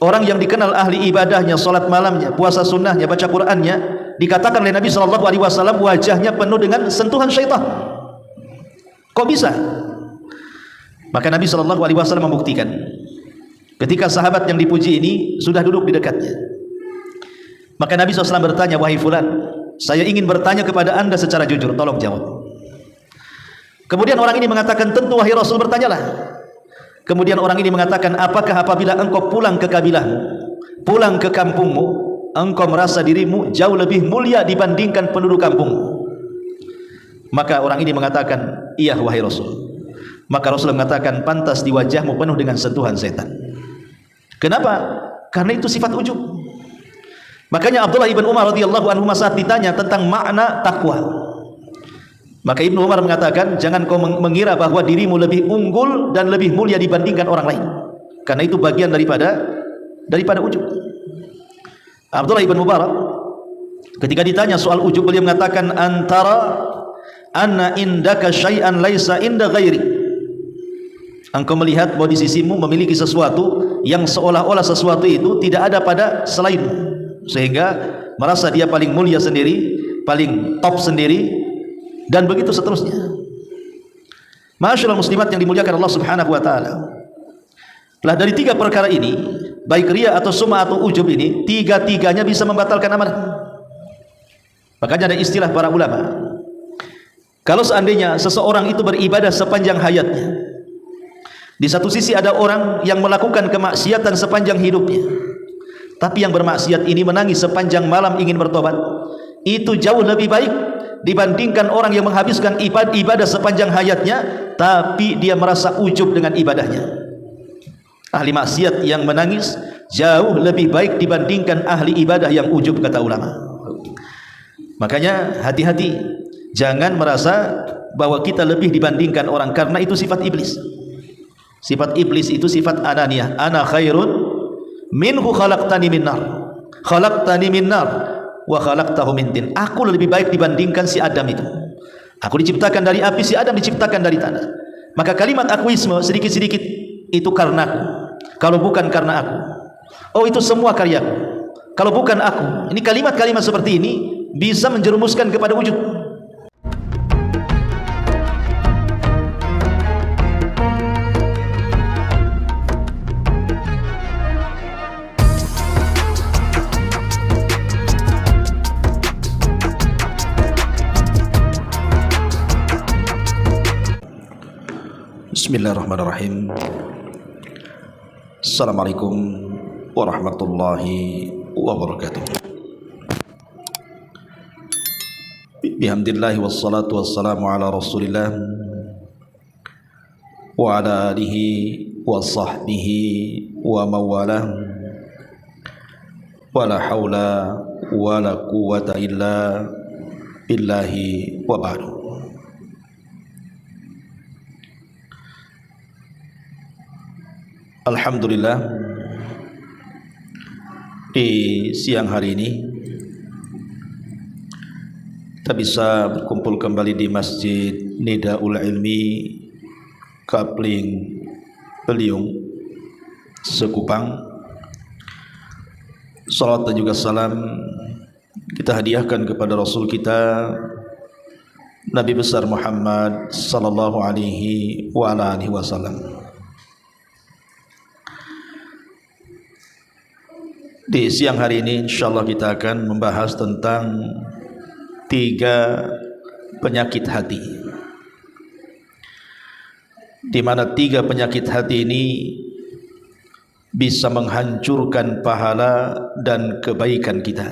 orang yang dikenal ahli ibadahnya, salat malamnya, puasa sunnahnya, baca Qur'annya, dikatakan oleh Nabi SAW wajahnya penuh dengan sentuhan syaitan. Kok bisa? Maka Nabi SAW membuktikan. Ketika sahabat yang dipuji ini sudah duduk di dekatnya, maka Nabi SAW bertanya, wahai fulan, saya ingin bertanya kepada anda secara jujur, tolong jawab. Kemudian orang ini mengatakan, tentu wahai Rasul, bertanyalah. Kemudian orang ini mengatakan, apakah apabila engkau pulang ke kabilahmu, pulang ke kampungmu, engkau merasa dirimu jauh lebih mulia dibandingkan penduduk kampungmu? Maka orang ini mengatakan, iya wahai Rasul. Maka Rasul mengatakan, pantas di wajahmu penuh dengan sentuhan setan. Kenapa? Karena itu sifat ujub. Makanya Abdullah ibn Umar radhiyallahu anhu saat ditanya tentang makna takwa, maka Ibnu Umar mengatakan, jangan kau mengira bahwa dirimu lebih unggul dan lebih mulia dibandingkan orang lain, karena itu bagian daripada ujub. Abdullah ibn Mubarak ketika ditanya soal ujub, beliau mengatakan, antara anna indaka syai'an laisa inda ghairi, engkau melihat bahwa di sisimu memiliki sesuatu yang seolah-olah sesuatu itu tidak ada pada selainmu, sehingga merasa dia paling mulia sendiri, paling top sendiri, dan begitu seterusnya. Ma'asyiral muslimat yang dimuliakan Allah Subhanahu wa taala. Lah dari tiga perkara ini, baik riya atau sum'ah atau ujub ini, tiga-tiganya bisa membatalkan amalan. Makanya ada istilah para ulama, kalau seandainya seseorang itu beribadah sepanjang hayatnya, di satu sisi ada orang yang melakukan kemaksiatan sepanjang hidupnya, tapi yang bermaksiat ini menangis sepanjang malam ingin bertobat, itu jauh lebih baik dibandingkan orang yang menghabiskan ibadah sepanjang hayatnya tapi dia merasa ujub dengan ibadahnya. Ahli maksiat yang menangis jauh lebih baik dibandingkan ahli ibadah yang ujub, kata ulama. Makanya hati-hati, jangan merasa bahwa kita lebih dibandingkan orang, karena itu sifat iblis. Sifat iblis itu sifat ananiyah. Ana khairun minhu khalaqtani min nar, khalaqtani min nar wa khalaqtahu min tin. Aku lebih baik dibandingkan si Adam itu. Aku diciptakan dari api, si Adam diciptakan dari tanah. Maka kalimat akuisme sedikit-sedikit itu karena aku. Kalau bukan karena aku, oh itu semua karyaku. Kalau bukan aku, ini kalimat-kalimat seperti ini bisa menjerumuskan kepada wujud. Bismillahirrahmanirrahim. Assalamualaikum warahmatullahi wabarakatuh. Bihamdillahi wassalatu wassalamu ala rasulillah wa ala alihi wa sahbihi wa mawalah, wa la hawla wa la quwwata illa billahi wa ba'du. Alhamdulillah, di siang hari ini kita bisa berkumpul kembali di Masjid Nidaul Ilmi Kapling Beliung Sekupang. Salawat dan juga salam kita hadiahkan kepada Rasul kita Nabi besar Muhammad sallallahu alaihi wa alihi wasallam. Di siang hari ini insyaallah kita akan membahas tentang 3 penyakit hati, di mana 3 penyakit hati ini bisa menghancurkan pahala dan kebaikan kita.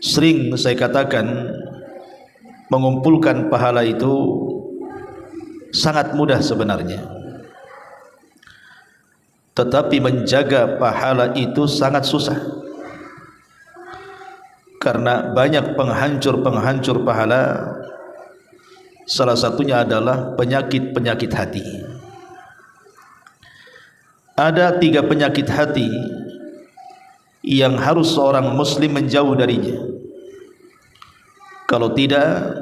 Sering saya katakan, mengumpulkan pahala itu sangat mudah sebenarnya, tetapi menjaga pahala itu sangat susah, karena banyak penghancur-penghancur pahala. Salah satunya adalah penyakit-penyakit hati. Ada 3 penyakit hati yang harus seorang muslim menjauh darinya. Kalau tidak,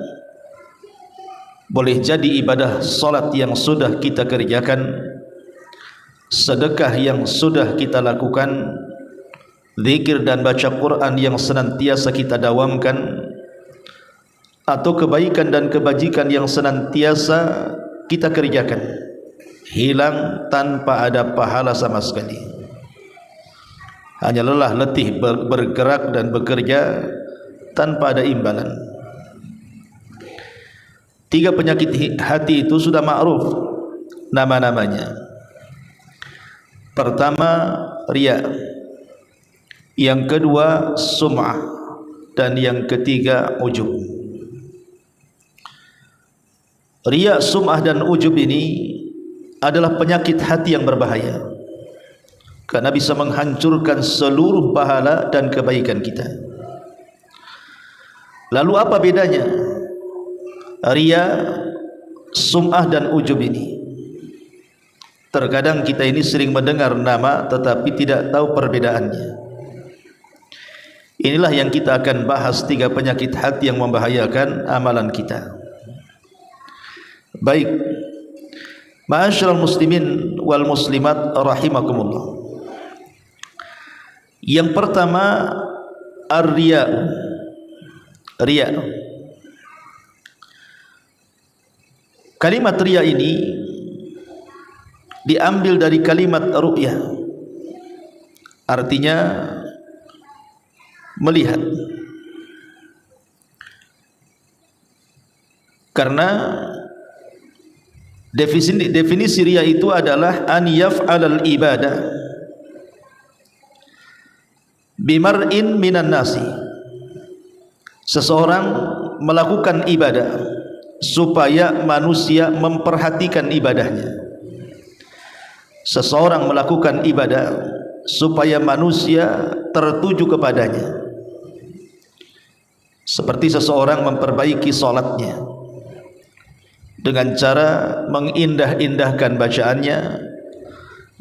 boleh jadi ibadah salat yang sudah kita kerjakan sedekah yang sudah kita lakukan, zikir dan baca Quran yang senantiasa kita dawamkan, atau kebaikan dan kebajikan yang senantiasa kita kerjakan, hilang tanpa ada pahala sama sekali. Hanya lelah letih bergerak dan bekerja tanpa ada imbalan. 3 penyakit hati itu sudah ma'ruf nama-namanya. Pertama, riya. Yang kedua, sum'ah. Dan yang ketiga, ujub. Riya, sum'ah dan ujub ini adalah penyakit hati yang berbahaya, karena bisa menghancurkan seluruh pahala dan kebaikan kita. Lalu apa bedanya riya, sum'ah dan ujub ini? Terkadang kita ini sering mendengar nama tetapi tidak tahu perbedaannya. Inilah yang kita akan bahas, 3 penyakit hati yang membahayakan amalan kita. Baik, ma'asyiral muslimin wal muslimat rahimakumullah. Yang pertama, ar-riya. Riya. Kalimat riya ini diambil dari kalimat ru'yah, artinya melihat. Karena definisi riya itu adalah an yaf'alal ibadah bimar'in minan nasi. Seseorang melakukan ibadah supaya manusia memperhatikan ibadahnya. Seseorang melakukan ibadah supaya manusia tertuju kepadanya. Seperti seseorang memperbaiki salatnya dengan cara mengindah-indahkan bacaannya,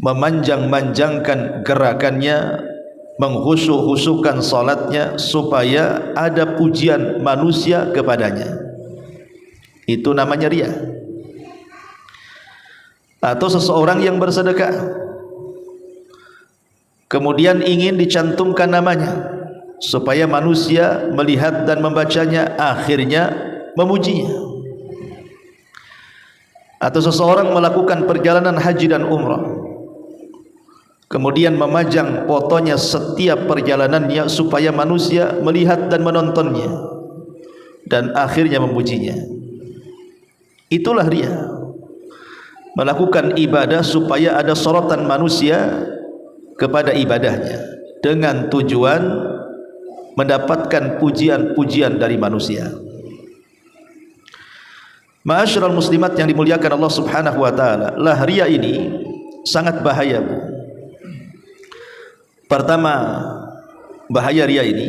memanjang-manjangkan gerakannya, menghusyuk-husyukkan salatnya supaya ada pujian manusia kepadanya. Itu namanya riya. Atau seseorang yang bersedekah kemudian ingin dicantumkan namanya supaya manusia melihat dan membacanya, akhirnya memujinya. Atau seseorang melakukan perjalanan haji dan umrah, kemudian memajang fotonya setiap perjalanannya supaya manusia melihat dan menontonnya, dan akhirnya memujinya. Itulah riya. Melakukan ibadah supaya ada sorotan manusia kepada ibadahnya dengan tujuan mendapatkan pujian-pujian dari manusia. Ma'asyiral muslimat yang dimuliakan Allah Subhanahu wa taala, lah riya ini sangat bahaya, Bu. Pertama, bahaya riya ini,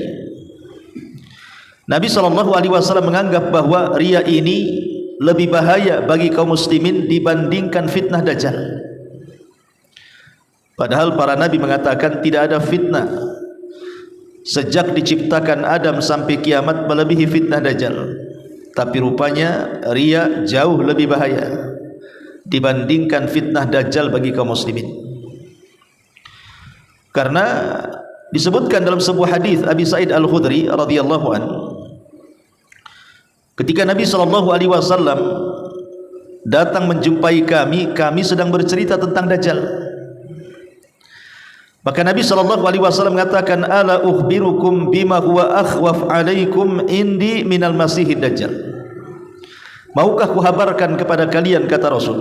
Nabi SAW menganggap bahwa riya ini lebih bahaya bagi kaum muslimin dibandingkan fitnah dajjal. Padahal para nabi mengatakan tidak ada fitnah sejak diciptakan Adam sampai kiamat melebihi fitnah dajjal. Tapi rupanya riya jauh lebih bahaya dibandingkan fitnah dajjal bagi kaum muslimin. Karena disebutkan dalam sebuah hadis Abi Sa'id Al-Khudri radhiyallahu anhu, ketika Nabi SAW datang menjumpai kami sedang bercerita tentang dajjal. Maka Nabi SAW mengatakan, ala ukhbirukum bima huwa akhwaf alaikum indi minal masihid dajjal. Maukah kuhabarkan kepada kalian, kata Rasul,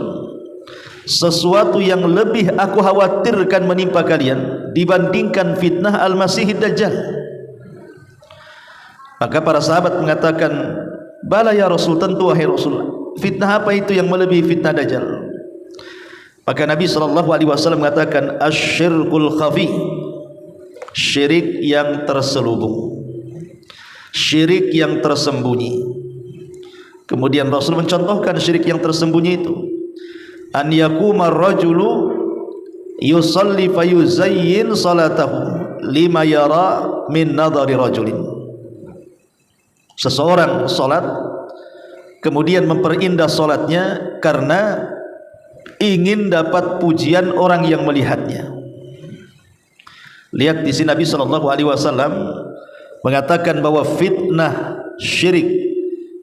sesuatu yang lebih aku khawatirkan menimpa kalian dibandingkan fitnah al-masihid dajjal. Maka para sahabat mengatakan, bala ya Rasul, tentu wahai Rasul. Fitnah apa itu yang melebihi fitnah dajjal? Maka Nabi SAW mengatakan, asyirkul khafi, syirik yang terselubung, syirik yang tersembunyi. Kemudian Rasul mencontohkan syirik yang tersembunyi itu, an yakuma rajulu yusalli fayuzayyin salatahu lima yara min nadhari rajulin. Seseorang salat kemudian memperindah salatnya karena ingin dapat pujian orang yang melihatnya. Lihat di sini Nabi SAW mengatakan bahwa fitnah syirik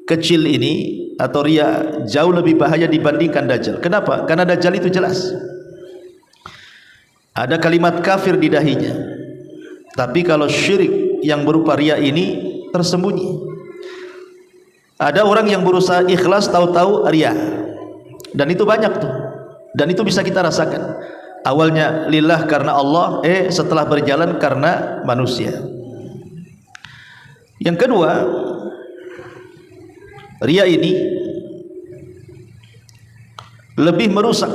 kecil ini atau riya jauh lebih bahaya dibandingkan dajjal. Kenapa? Karena dajjal itu jelas ada kalimat kafir di dahinya, tapi kalau syirik yang berupa riya ini tersembunyi. Ada orang yang berusaha ikhlas tahu-tahu riya, dan itu banyak tuh, dan itu bisa kita rasakan. Awalnya lillah karena Allah, setelah berjalan karena manusia. Yang kedua, riya ini lebih merusak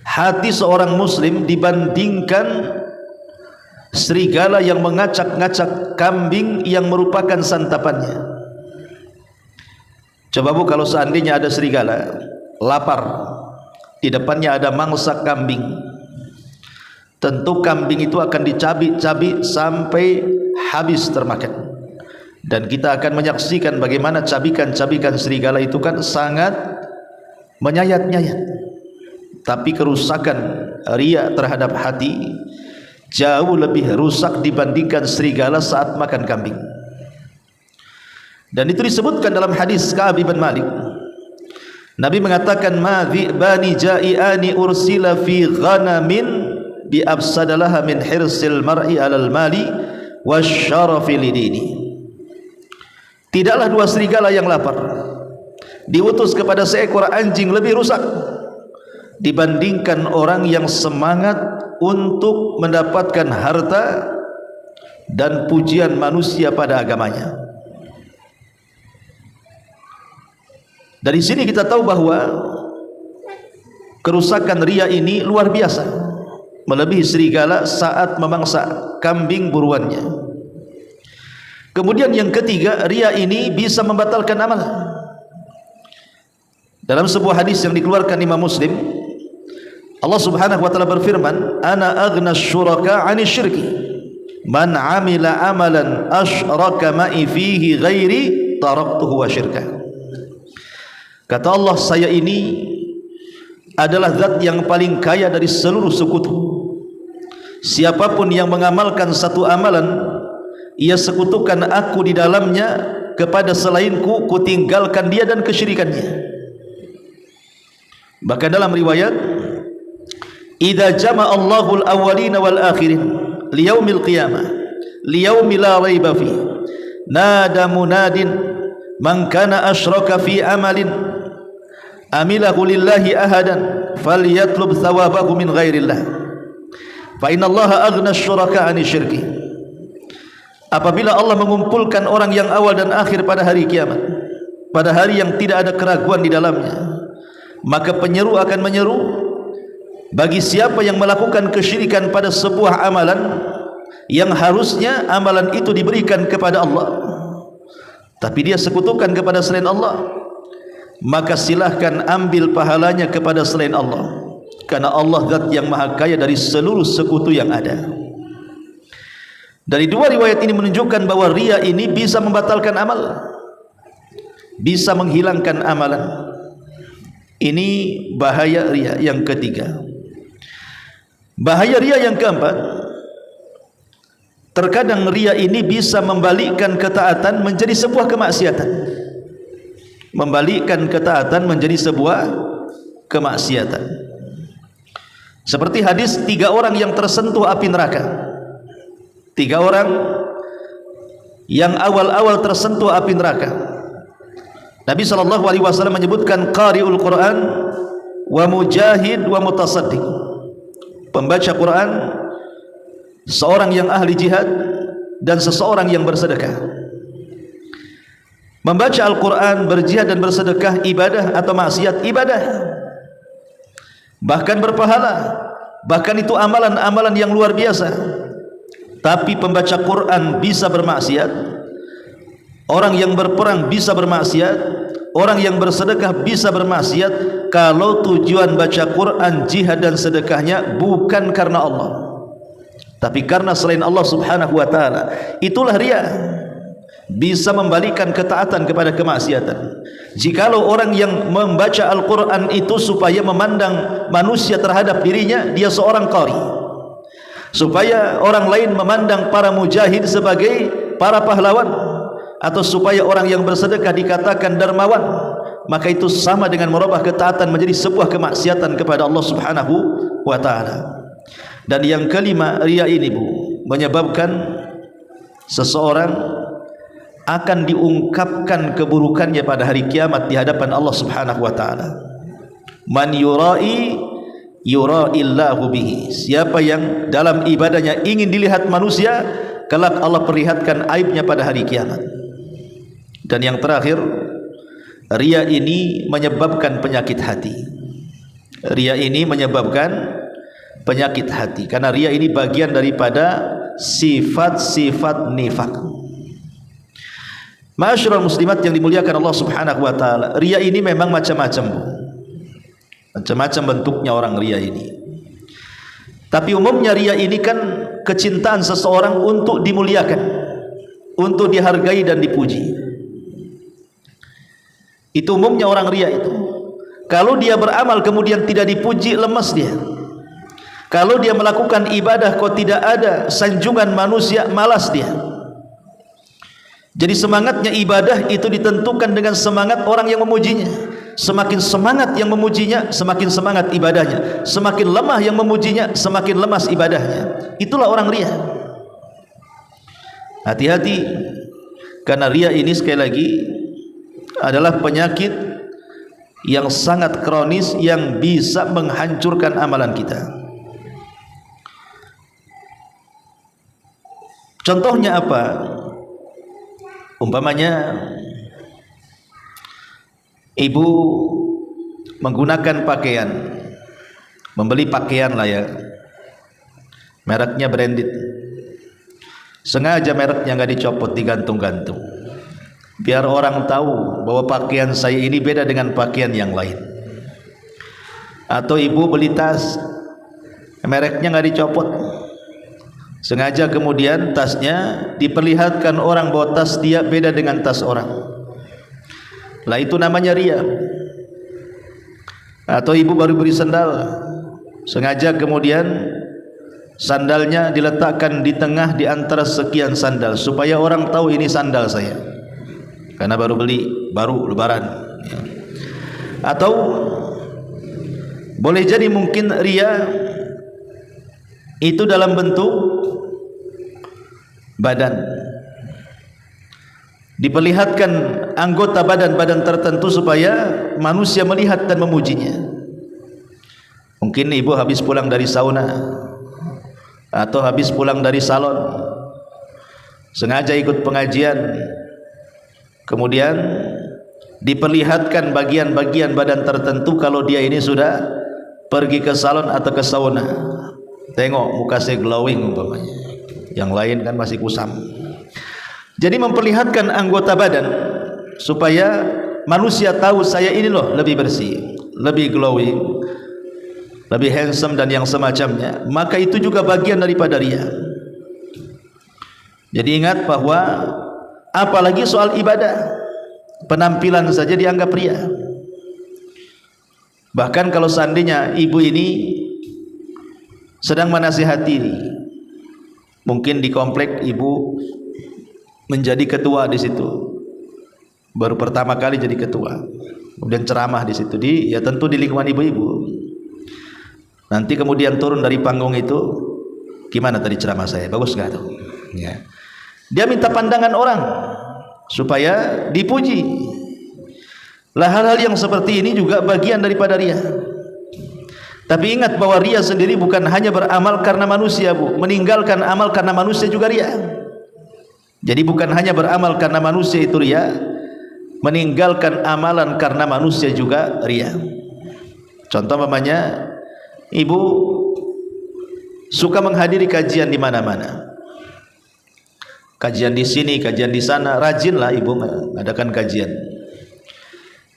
hati seorang muslim dibandingkan serigala yang mengacak-ngacak kambing yang merupakan santapannya. Coba Bu, kalau seandainya ada serigala lapar, di depannya ada mangsa kambing, tentu kambing itu akan dicabik-cabik sampai habis termakan. Dan kita akan menyaksikan bagaimana cabikan-cabikan serigala itu kan sangat menyayat-nyayat. Tapi kerusakan riya terhadap hati jauh lebih rusak dibandingkan serigala saat makan kambing. Dan itu disebutkan dalam hadis Ka'ab bin Malik. Nabi mengatakan, ma dhi'bani ja'iani ursila fi ghanamin bi absadalaha min hirsil mar'i alal mali wasyarafi lidini. Tidaklah dua serigala yang lapar diutus kepada seekor anjing lebih rusak dibandingkan orang yang semangat untuk mendapatkan harta dan pujian manusia pada agamanya. Dari sini kita tahu bahwa kerusakan riya ini luar biasa, melebihi serigala saat memangsa kambing buruannya. Kemudian yang ketiga, riya ini bisa membatalkan amal. Dalam sebuah hadis yang dikeluarkan Imam Muslim, Allah Subhanahu wa taala berfirman, ana aghna syuraka 'ani syirki man 'amila amalan asyraka ma'i fihi ghairi taraktuhu wa syirka. Kata Allah, saya ini adalah zat yang paling kaya dari seluruh sekutu. Siapapun yang mengamalkan satu amalan, ia sekutukan aku di dalamnya kepada selainku, kutinggalkan dia dan kesyirikannya. Bahkan dalam riwayat, idza jama'a Allahul awwalina wal akhirin liyaumil qiyamah liyaumi la raiba fi nada munadin man kana asyraka fi amalin amilahu lillahi ahadan falyatlub thawabahu min ghairillah fa innallaha aghna syuraka 'ani syirki. Apabila Allah mengumpulkan orang yang awal dan akhir pada hari kiamat, pada hari yang tidak ada keraguan di dalamnya, maka penyeru akan menyeru bagi siapa yang melakukan kesyirikan pada sebuah amalan yang harusnya amalan itu diberikan kepada Allah, tapi dia sekutukan kepada selain Allah, maka silahkan ambil pahalanya kepada selain Allah, karena Allah zat yang maha kaya dari seluruh sekutu yang ada. Dari dua riwayat ini menunjukkan bahwa riya ini bisa membatalkan amal, bisa menghilangkan amalan. Ini bahaya riya yang ketiga. Bahaya riya yang keempat, terkadang riya ini bisa membalikkan ketaatan menjadi sebuah kemaksiatan. Membalikkan ketaatan menjadi sebuah kemaksiatan. Seperti hadis 3 orang yang tersentuh api neraka. 3 orang yang awal-awal tersentuh api neraka. Nabi SAW menyebutkan qari'ul Quran wa mujahid wa mutasaddiq. Pembaca Quran, seorang yang ahli jihad, dan seseorang yang bersedekah. Membaca Al-Quran, berjihad dan bersedekah ibadah atau maksiat? Ibadah, bahkan berpahala, bahkan itu amalan-amalan yang luar biasa. Tapi pembaca Quran bisa bermaksiat, orang yang berperang bisa bermaksiat, orang yang bersedekah bisa bermaksiat, kalau tujuan baca Quran, jihad dan sedekahnya bukan karena Allah, tapi karena selain Allah Subhanahu wa ta'ala. Itulah riya. bisa membalikkan ketaatan kepada kemaksiatan. Jikalau orang yang membaca Al-Quran itu supaya memandang manusia terhadap dirinya, dia seorang qari, supaya orang lain memandang para mujahid sebagai para pahlawan, atau supaya orang yang bersedekah dikatakan dermawan, maka itu sama dengan merubah ketaatan menjadi sebuah kemaksiatan kepada Allah Subhanahu wa ta'ala. Dan yang kelima, riya ini Bu, menyebabkan seseorang akan diungkapkan keburukannya pada hari kiamat di hadapan Allah Subhanahu wa ta'ala. Man yurai yura'illahu bihi. Siapa yang dalam ibadahnya ingin dilihat manusia, kelak Allah perlihatkan aibnya pada hari kiamat. Dan yang terakhir, riya ini menyebabkan penyakit hati. Riya ini menyebabkan penyakit hati, karena riya ini bagian daripada sifat-sifat nifak. Ma'asyiral muslimat yang dimuliakan Allah Subhanahu wa ta'ala, riya ini memang macam-macam Bu. Macam-macam bentuknya orang riya ini. Tapi umumnya riya ini kan kecintaan seseorang untuk dimuliakan, untuk dihargai dan dipuji. Itu umumnya orang riya itu. Kalau dia beramal kemudian tidak dipuji, lemas dia. Kalau dia melakukan ibadah kok tidak ada sanjungan manusia, malas dia. Jadi semangatnya ibadah itu ditentukan dengan semangat orang yang memujinya. Semakin semangat yang memujinya, semakin semangat ibadahnya. Semakin lemah yang memujinya, semakin lemas ibadahnya. Itulah orang riya. Hati-hati, karena riya ini sekali lagi adalah penyakit yang sangat kronis yang bisa menghancurkan amalan kita. Contohnya apa? Umpamanya ibu menggunakan pakaian, membeli pakaian lah ya, mereknya branded, sengaja mereknya nggak dicopot, digantung-gantung, biar orang tahu bahwa pakaian saya ini beda dengan pakaian yang lain. Atau ibu beli tas, mereknya nggak dicopot, sengaja kemudian tasnya diperlihatkan orang bahwa tas dia beda dengan tas orang. Lah itu namanya riya. Atau ibu baru beli sandal, sengaja kemudian sandalnya diletakkan di tengah di antara sekian sandal supaya orang tahu ini sandal saya, karena baru beli, baru lebaran. Atau boleh jadi mungkin riya itu dalam bentuk badan, diperlihatkan anggota badan-badan tertentu supaya manusia melihat dan memujinya. Mungkin ibu habis pulang dari sauna atau habis pulang dari salon, sengaja ikut pengajian, kemudian diperlihatkan bagian-bagian badan tertentu kalau dia ini sudah pergi ke salon atau ke sauna. Tengok muka saya glowing umpamanya, yang lain kan masih kusam. Jadi memperlihatkan anggota badan supaya manusia tahu saya ini loh lebih bersih, lebih glowing, lebih handsome dan yang semacamnya. Maka itu juga bagian daripada riya. Jadi ingat bahwa apalagi soal ibadah, penampilan saja dianggap riya. Bahkan kalau seandainya ibu ini sedang menasihati, mungkin di komplek ibu menjadi ketua di situ, baru pertama kali jadi ketua, kemudian ceramah di situ, ya tentu di lingkungan ibu-ibu. Nanti kemudian turun dari panggung itu, gimana tadi ceramah saya, bagus nggak tuh? Ya. Dia minta pandangan orang supaya dipuji. Lah hal-hal yang seperti ini juga bagian daripada riya. Tapi ingat bahwa riya sendiri bukan hanya beramal karena manusia, Bu. Meninggalkan amal karena manusia juga riya. Jadi bukan hanya beramal karena manusia itu riya, meninggalkan amalan karena manusia juga riya. Contoh umpamanya ibu suka menghadiri kajian di mana-mana. Kajian di sini, kajian di sana, rajinlah ibu mengadakan kajian.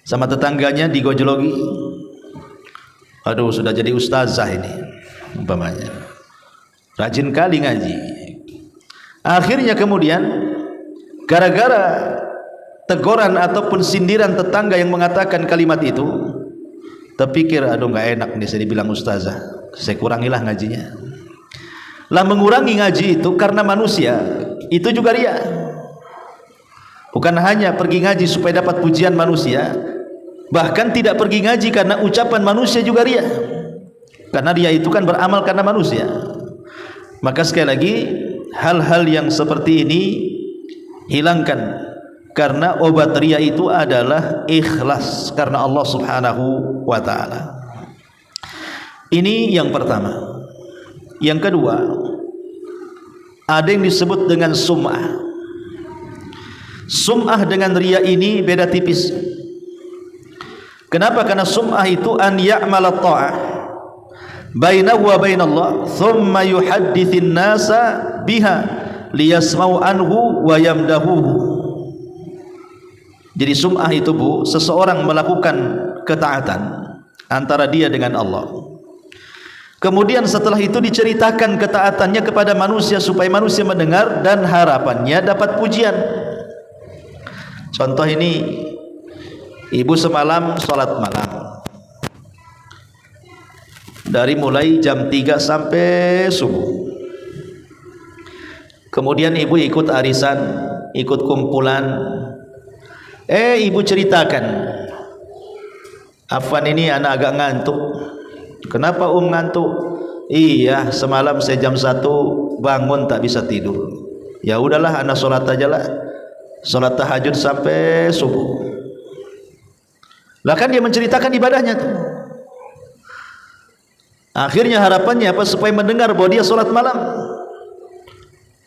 Sama tetangganya digojologi, aduh sudah jadi ustazah ini umpamanya, rajin kali ngaji. Akhirnya kemudian gara-gara teguran ataupun sindiran tetangga yang mengatakan kalimat itu, terpikir aduh nggak enak nih saya dibilang ustazah, saya kurangilah ngajinya. Lah mengurangi ngaji itu karena manusia itu juga ria. Bukan hanya pergi ngaji supaya dapat pujian manusia, bahkan tidak pergi ngaji karena ucapan manusia juga ria. Karena ria itu kan beramal karena manusia. Maka sekali lagi, hal-hal yang seperti ini hilangkan, karena obat ria itu adalah ikhlas karena Allah Subhanahu wa ta'ala. Ini yang pertama. Yang kedua, ada yang disebut dengan sum'ah. Sum'ah dengan ria ini beda tipis. Kenapa? Karena sum'ah itu an ya'mala ta'ah bainahu wa bainallah thumma yuhaddithin nasa biha liyasma'u anhu wa yamdahuhu. Jadi sum'ah itu Bu, seseorang melakukan ketaatan antara dia dengan Allah, kemudian setelah itu diceritakan ketaatannya kepada manusia supaya manusia mendengar dan harapannya dapat pujian. Contoh ini, ibu semalam sholat malam dari mulai jam 3 sampai subuh. Kemudian ibu ikut arisan, ikut kumpulan. Ibu ceritakan, Afwan ini anak agak ngantuk. Kenapa ngantuk? Iya, semalam saya jam 1 bangun tak bisa tidur. Ya udahlah, anak sholat aja lah, sholat tahajud sampai subuh. Lah kan dia menceritakan ibadahnya tuh. Akhirnya harapannya apa? Supaya mendengar bahwa dia sholat malam.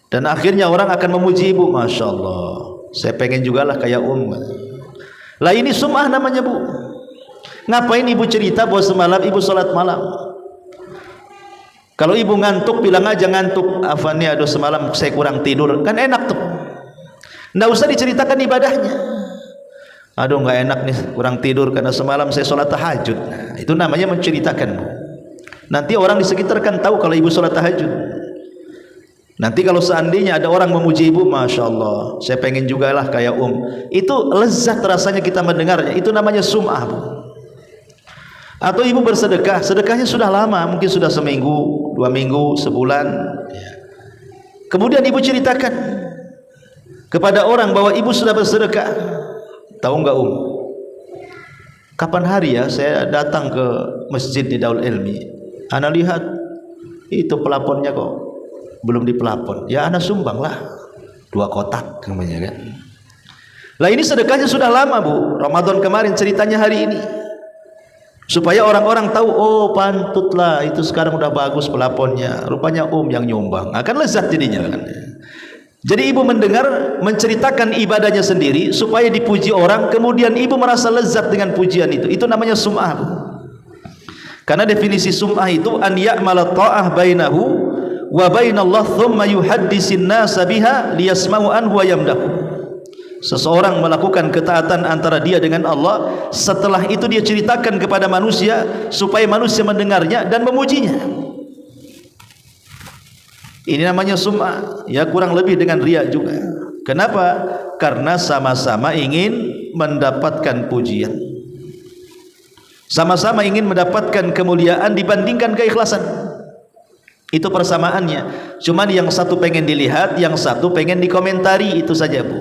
Dan akhirnya orang akan memuji ibu. Masya Allah, saya pengen juga lah kayak Lah ini sum'ah namanya Bu. Ngapain ibu cerita bahwa semalam ibu sholat malam? Kalau ibu ngantuk, bilang aja ngantuk. Afan nih, aduh semalam saya kurang tidur. Kan enak tuh. Nggak usah diceritakan ibadahnya. Aduh nggak enak nih, kurang tidur karena semalam saya sholat tahajud. Nah, itu namanya menceritakan. Nanti orang di sekitar kan tahu kalau ibu sholat tahajud. Nanti kalau seandainya ada orang memuji ibu, Masya Allah, saya pengen juga lah kayak itu lezat rasanya kita mendengarnya. Itu namanya sum'ah Bu. Atau ibu bersedekah, sedekahnya sudah lama, mungkin sudah seminggu, 2 minggu, sebulan. Kemudian ibu ceritakan kepada orang bahwa ibu sudah bersedekah. Tahu nggak kapan hari ya saya datang ke masjid di Daul Ilmi, ana lihat itu pelaponnya kok belum dipelapon. Ya ana sumbang lah 2 kotak namanya kan. Lah ini sedekahnya sudah lama Bu, Ramadan kemarin ceritanya hari ini, supaya orang-orang tahu, oh pantutlah itu sekarang udah bagus pelaponnya, rupanya yang nyumbang. Akan lezat jadinya kan. Jadi ibu mendengar, menceritakan ibadahnya sendiri supaya dipuji orang, kemudian ibu merasa lezat dengan pujian itu. Itu namanya sum'ah. Karena definisi sum'ah itu an ya'mala ta'ah bainahu wa bainallah thumma yuhaddisin nasa biha liyasma'u anhu wa yamdahu. Seseorang melakukan ketaatan antara dia dengan Allah, setelah itu dia ceritakan kepada manusia supaya manusia mendengarnya dan memujinya. Ini namanya sum'ah, ya kurang lebih dengan riya juga. Kenapa? Karena sama-sama ingin mendapatkan pujian, sama-sama ingin mendapatkan kemuliaan dibandingkan keikhlasan. Itu persamaannya. Cuman yang satu pengen dilihat, yang satu pengen dikomentari, itu saja Bu.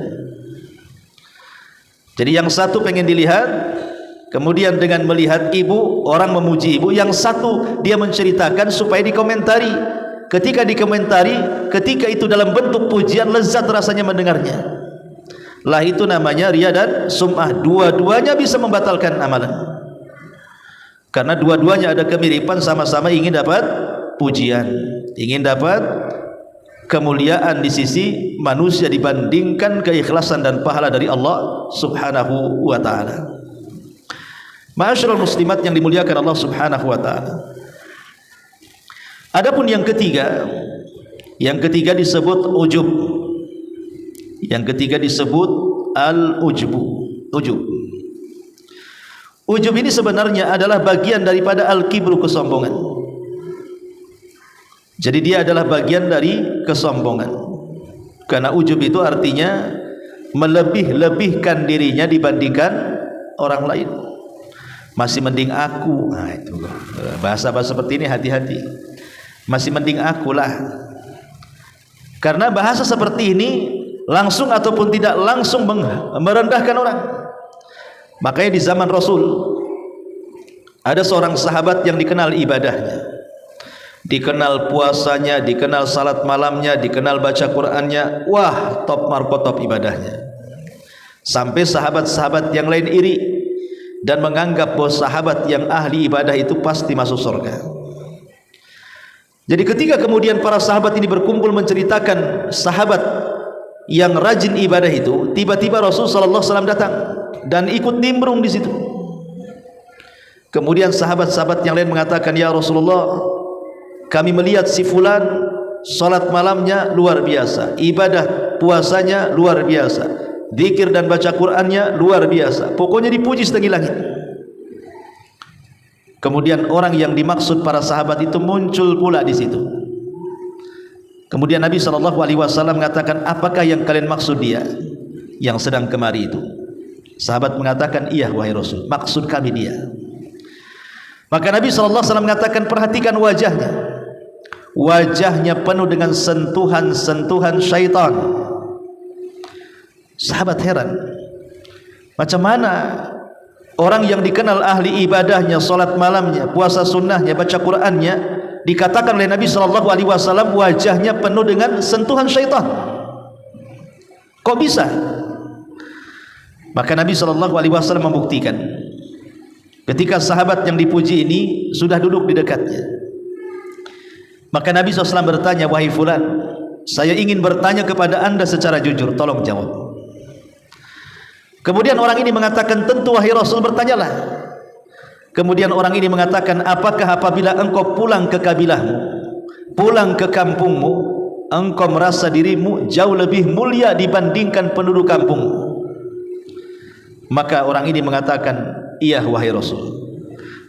Jadi yang satu pengen dilihat, kemudian dengan melihat ibu, orang memuji ibu. Yang satu dia menceritakan supaya dikomentari. Ketika dikomentari, ketika itu dalam bentuk pujian, lezat rasanya mendengarnya. Lah itu namanya riya dan sum'ah. Dua-duanya bisa membatalkan amalan. Karena dua-duanya ada kemiripan, sama-sama ingin dapat pujian, ingin dapat kemuliaan di sisi manusia dibandingkan keikhlasan dan pahala dari Allah Subhanahu wa ta'ala. Ma'asyiral muslimat yang dimuliakan Allah Subhanahu wa ta'ala. Adapun yang ketiga disebut ujub. Yang ketiga disebut al-ujbu. Ujub ini sebenarnya adalah bagian daripada al-kibru, kesombongan. Jadi dia adalah bagian dari kesombongan. Karena ujub itu artinya melebih-lebihkan dirinya dibandingkan orang lain. Masih mending aku. Nah, itu bahasa-bahasa seperti ini hati-hati. Masih mending akulah. Karena bahasa seperti ini langsung ataupun tidak langsung merendahkan orang. Makanya di zaman Rasul ada seorang sahabat yang dikenal ibadahnya, dikenal puasanya, dikenal salat malamnya, dikenal baca Qur'annya. Wah, top markotop ibadahnya. Sampai sahabat-sahabat yang lain iri dan menganggap bahwa sahabat yang ahli ibadah itu pasti masuk surga. Jadi ketika kemudian para sahabat ini berkumpul menceritakan sahabat yang rajin ibadah itu, tiba-tiba Rasulullah sallallahu alaihi wasallam datang dan ikut nimbrung di situ. Kemudian sahabat-sahabat yang lain mengatakan, "Ya Rasulullah, kami melihat si fulan salat malamnya luar biasa, ibadah puasanya luar biasa, zikir dan baca Qur'annya luar biasa. Pokoknya dipuji setinggi langit." Kemudian orang yang dimaksud para sahabat itu muncul pula di situ. Kemudian Nabi SAW mengatakan, "Apakah yang kalian maksud dia yang sedang kemari itu?" Sahabat mengatakan, "Iya wahai Rasul, maksud kami dia." Maka Nabi SAW mengatakan, "Perhatikan wajahnya. Wajahnya penuh dengan sentuhan-sentuhan syaitan." Sahabat heran, macam mana orang yang dikenal ahli ibadahnya, salat malamnya, puasa sunnahnya, baca Qur'annya, dikatakan oleh Nabi SAW wajahnya penuh dengan sentuhan syaitan. Kok bisa? Maka Nabi SAW membuktikan. Ketika sahabat yang dipuji ini sudah duduk di dekatnya, maka Nabi SAW bertanya, "Wahai fulan, saya ingin bertanya kepada anda secara jujur, tolong jawab." Kemudian orang ini mengatakan, "Tentu wahai Rasul, bertanyalah." Kemudian orang ini mengatakan, "Apakah apabila engkau pulang ke kabilahmu, pulang ke kampungmu, engkau merasa dirimu jauh lebih mulia dibandingkan penduduk kampungmu?" Maka orang ini mengatakan, "Iya wahai Rasul."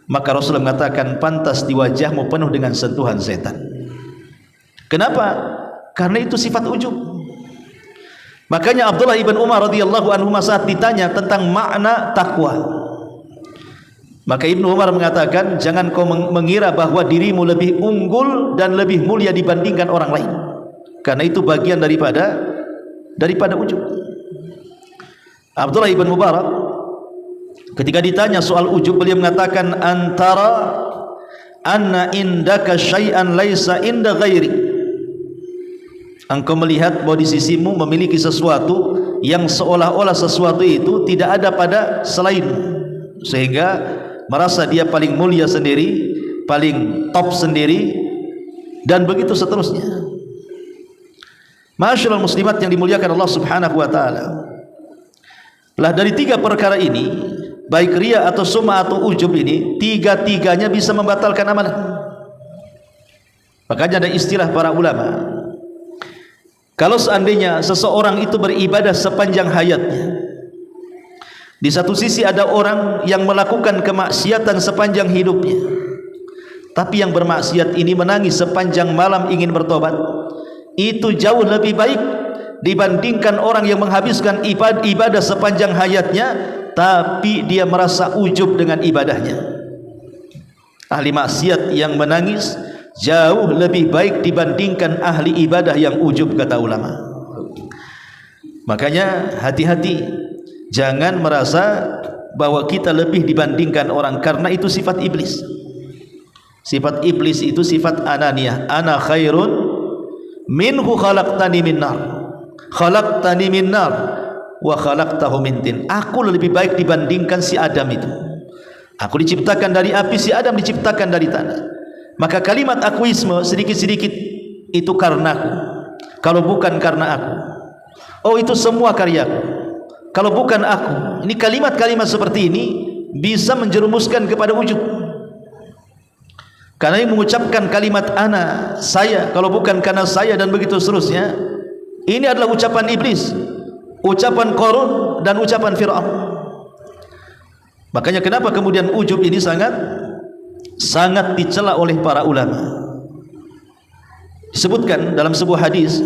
Maka Rasul mengatakan, "Pantas di wajahmu penuh dengan sentuhan setan." Kenapa? Karena itu sifat ujub. Makanya Abdullah ibn Umar radhiyallahu anhu saat ditanya tentang makna takwa, maka Ibnu Umar mengatakan, "Jangan kau mengira bahwa dirimu lebih unggul dan lebih mulia dibandingkan orang lain, karena itu bagian daripada ujub." Abdullah ibn Mubarak ketika ditanya soal ujub, beliau mengatakan, "Antara anna indaka syai'an laisa inda ghairi." Engkau melihat bahwa di sisimu memiliki sesuatu yang seolah-olah sesuatu itu tidak ada pada selain, sehingga merasa dia paling mulia sendiri, paling top sendiri, dan begitu seterusnya. Ma'asyiral muslimat yang dimuliakan Allah Subhanahu wa taala, lah dari tiga perkara ini, baik riya atau sum'ah atau ujub ini, tiga-tiganya bisa membatalkan amalan. Makanya ada istilah para ulama, kalau seandainya seseorang itu beribadah sepanjang hayatnya, di satu sisi ada orang yang melakukan kemaksiatan sepanjang hidupnya, tapi yang bermaksiat ini menangis sepanjang malam ingin bertobat, itu jauh lebih baik dibandingkan orang yang menghabiskan ibadah sepanjang hayatnya tapi dia merasa ujub dengan ibadahnya. Ahli maksiat yang menangis jauh lebih baik dibandingkan ahli ibadah yang ujub, kata ulama. Makanya hati-hati, jangan merasa bahwa kita lebih dibandingkan orang, karena itu sifat iblis. Sifat iblis itu sifat ananiyah. Ana khairun minhu khalaqtani min nar, khalaqtani min nar wa khalaqtahu min tin. Aku lebih baik dibandingkan si Adam itu. Aku diciptakan dari api, si Adam diciptakan dari tanah. Maka kalimat akuisme sedikit-sedikit itu karenaku, kalau bukan karena aku. Oh, itu semua karyaku, kalau bukan aku. Ini kalimat-kalimat seperti ini bisa menjerumuskan kepada ujub. Karena yang mengucapkan kalimat ana, saya, kalau bukan karena saya, dan begitu seterusnya, ini adalah ucapan iblis, ucapan Qarun dan ucapan Fir'aun. Makanya kenapa kemudian ujub ini sangat dicela oleh para ulama. Disebutkan dalam sebuah hadis,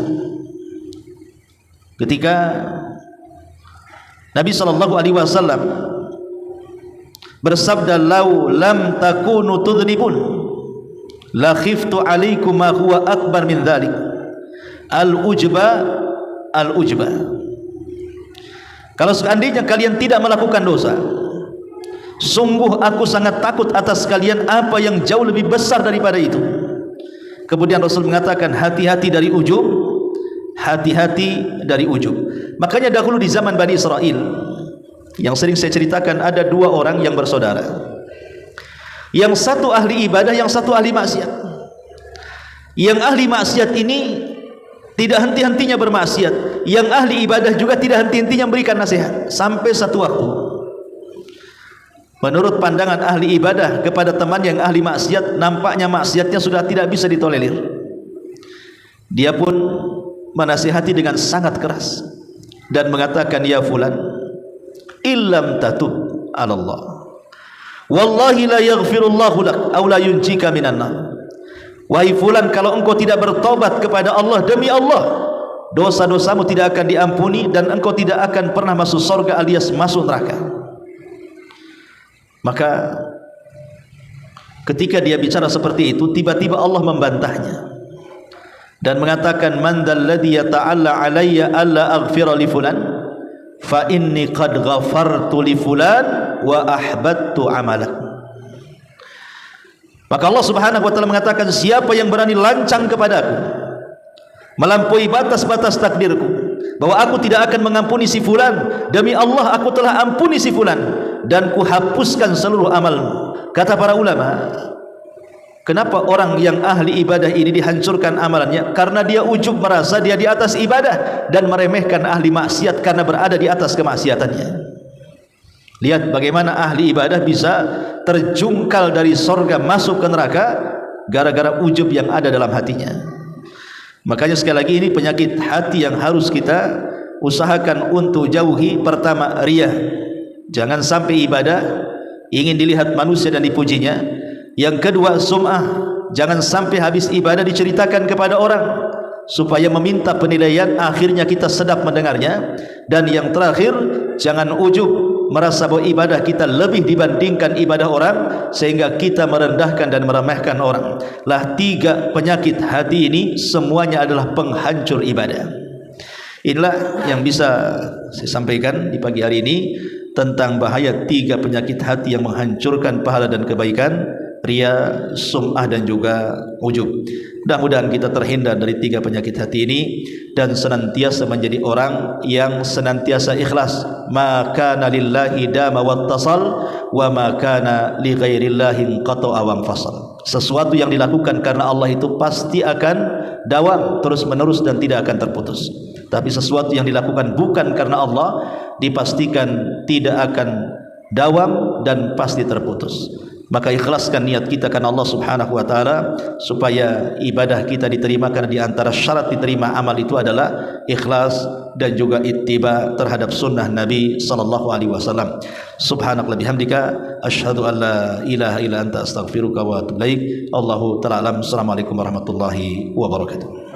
ketika Nabi sallallahu alaihi wasallam bersabda, "Lau lam takunu tudhnibun la khiftu alaikum ma huwa akbar min dzalik." Al-ujba, al-ujba. Kalau seandainya kalian tidak melakukan dosa, sungguh aku sangat takut atas kalian apa yang jauh lebih besar daripada itu. Kemudian Rasul mengatakan, hati-hati dari ujub, hati-hati dari ujub. Makanya dahulu di zaman Bani Israel, yang sering saya ceritakan, ada dua orang yang bersaudara. Yang satu ahli ibadah, yang satu ahli maksiat. Yang ahli maksiat ini tidak henti-hentinya bermaksiat, yang ahli ibadah juga tidak henti-hentinya memberikan nasihat. Sampai satu waktu, menurut pandangan ahli ibadah kepada teman yang ahli maksiat, nampaknya maksiatnya sudah tidak bisa ditolerir. Dia pun menasihati dengan sangat keras dan mengatakan, "Ya fulan, illam tatub 'ala Allah, wallahi la yaghfirullahu lak aw la yunjika minan nar." Wahai fulan, kalau engkau tidak bertobat kepada Allah, demi Allah, dosa-dosamu tidak akan diampuni dan engkau tidak akan pernah masuk surga alias masuk neraka. Maka ketika dia bicara seperti itu, tiba-tiba Allah membantahnya dan mengatakan, "Man dzalladzi yata'alla 'alayya alla aghfira li fulan fa inni qad ghafartu li fulan wa ahbattu 'amalak." Maka Allah Subhanahu wa taala mengatakan, siapa yang berani lancang kepadaku, melampaui batas-batas takdirku, bahwa aku tidak akan mengampuni si fulan, demi Allah aku telah ampuni si fulan dan kuhapuskan seluruh amalmu. Kata para ulama, kenapa orang yang ahli ibadah ini dihancurkan amalannya? Karena dia ujub, merasa dia di atas ibadah dan meremehkan ahli maksiat karena berada di atas kemaksiatannya. Lihat bagaimana ahli ibadah bisa terjungkal dari sorga masuk ke neraka gara-gara ujub yang ada dalam hatinya. Makanya sekali lagi, ini penyakit hati yang harus kita usahakan untuk jauhi. Pertama, riya. Jangan sampai ibadah ingin dilihat manusia dan dipujinya. Yang kedua, sum'ah. Jangan sampai habis ibadah diceritakan kepada orang supaya meminta penilaian, akhirnya kita sedap mendengarnya. Dan yang terakhir, jangan ujub, merasa bahwa ibadah kita lebih dibandingkan ibadah orang sehingga kita merendahkan dan meremehkan orang. Lah tiga penyakit hati ini semuanya adalah penghancur ibadah. Inilah yang bisa saya sampaikan di pagi hari ini tentang bahaya tiga penyakit hati yang menghancurkan pahala dan kebaikan: riya, sum'ah dan juga ujub. Mudah-mudahan kita terhindar dari tiga penyakit hati ini dan senantiasa menjadi orang yang senantiasa ikhlas. Ma kana lillahi dama wattasal wa ma kana li ghairillahi qata'a wa fasal. Sesuatu yang dilakukan karena Allah itu pasti akan dawam terus menerus dan tidak akan terputus. Tapi sesuatu yang dilakukan bukan karena Allah, dipastikan tidak akan dawam dan pasti terputus. Maka ikhlaskan niat kita karena Allah Subhanahu wa taala supaya ibadah kita diterima, karena di antara syarat diterima amal itu adalah ikhlas dan juga ittiba terhadap sunnah Nabi sallallahu alaihi wasallam. Subhanaka bihamdika asyhadu an la ilaha illa anta astaghfiruka wa atubu ilaik. Allahu ta'ala alam. Assalamualaikum warahmatullahi wabarakatuh.